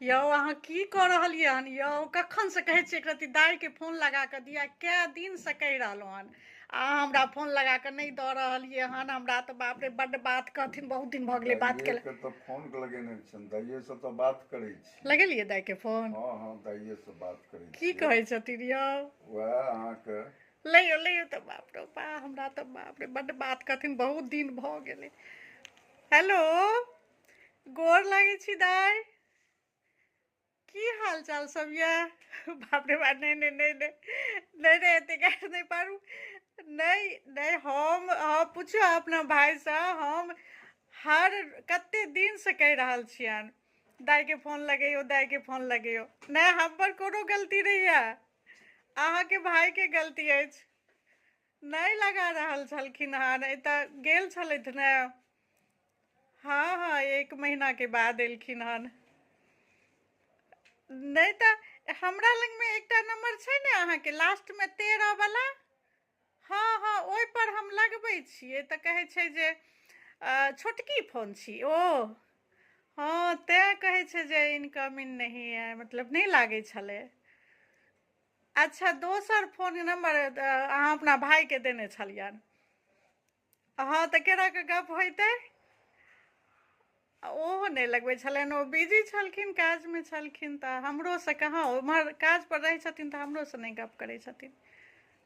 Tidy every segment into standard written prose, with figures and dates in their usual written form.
यौ अहाँ की कऽ रहलियै हन यौ? कखन से कहै छियै एक रति दाइके फोन लगा कऽ दिया, कए दिन से कहि रहलहुँ हन। अहाँ हमरा फोन लगा कऽ नहीं दऽ रहलियै हन। हमरा तऽ बाप रे बड्ड बात कहथिन, बहुत दिन भऽ गेलै बात केला। दाइये के तऽ फोन लगेने छियनि, दाइये से तऽ बात करै छी। लगेलियै दाइके फोन? हाँ हाँ, दाइये से बात करै की छियै। कहै छथिन यौ? वएह अहाँके लैयो लैयो तऽ बाप रे बा, हमरा तऽ बाप रे बड्ड बात कहथिन, बहुत दिन भऽ गेलै। हेलो, गोर लागै छी दाइ। की हाल चाल सब यऽ? बाप रे बा, नहीं नहीं नहीं नहीं नहीं नहीं, एते गारि नहीं पारू। नहीं नहीं, हम पूछियो अपना भाई से। हम हर कते दिन से कहि रहल छियनि दाइ के फोन लगैयो, दाइ के फोन लगैयो। नहीं, हमर कोनो गलती नहीं है, अहाँके भाई के गलती अछि। नहीं लगा रहल छलखिन हन, एतऽ गेल छलथि ने। हाँ हाँ, 1 महीना के बाद एलखिन हन। नहीं तऽ हमरा लग में एकटा नंबर छै ने अहाँके, लास्ट में 13 वाला। हाँ हाँ, ओहि पर हम लगबै छियै तऽ कहै छै जे छोटकी फोन छी ओ। हाँ, तैं कहै छै जे इनकमिंग नहीं है, मतलब नहीं लागै छलै। अच्छा, दोसर फोन नंबर अहाँ अपना भाइके देने छलियनि। हाँ तऽ केना के गप होइतै? ओहो नहीं लगबै छलनि, ओ बिजी छलखिन, काजमे छलखिन, तऽ हमरोसँ कहाँ, उम्हर काज पर रहै छथिन तऽ हमरोसँ नहीं गप करै छथिन।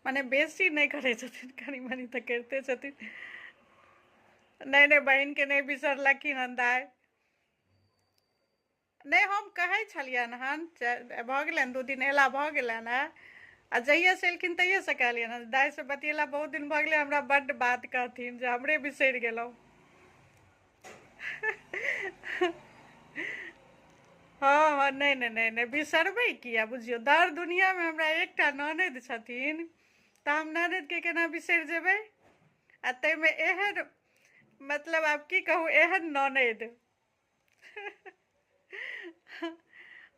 माने बेसी नहीं करै छथिन, कनी मनी तऽ करिते छथिन। नहीं नहीं, बहिनके नहीं बिसरलखिन हन दाइ। नहीं, हम कहै छलियनि हन, भऽ गेलनि 2 दिन अयला भऽ गेलनि हेँ। आ जहिया से एलखिन तहिया से कहलियनि हन, दाइ से बतियेला बहुत दिन भऽ गेलै, हमरा बड्ड बात कहथिन जे हमरे बिसरि गेलहुँ। हाँ हाँ, नहीं नहीं नहीं नहीं, बिसरबै किया? बुझियौ, दर दुनियामे हमरा एकटा ननदि छथिन, तऽ हम ननदिके केना बिसरि जेबै? आ ताहिमे एहन, मतलब आब की कहू, एहन ननदि।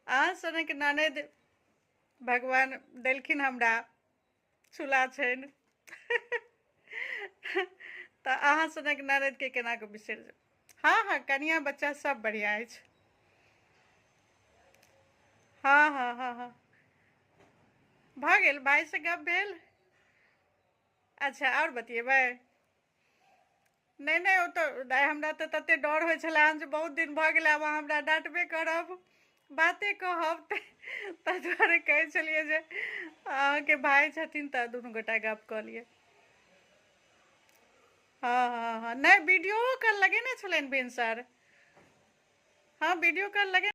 अहाँ सनक ननदि भगवान देलखिन हमरा, छूला छनि। तऽ अहाँ सनक ननदिके केना कऽ बिसरि जेबै? हाँ हाँ, कनिया बच्चा सब बढ़िआँ अछि। हाँ हाँ हाँ हाँ, भऽ गेल, भाइसँ गप भेल? अच्छा, आओर बतियेबै? नहीं नहीं, ओ तऽ दाइ, हमरा तऽ तते डर होइ छलै हन जे बहुत दिन भऽ गेलै, आब अहाँ हमरा डांटबे करब, बाते कहब, ताहि दुआरे कहै छलियै जे अहाँके भाइ छथिन तऽ दुनू गोटा गप कऽ लियै। हाँ हाँ हाँ, नहीं वीडियो कॉल लगेने छलनि भिनसर। हाँ, वीडियो कॉल लगे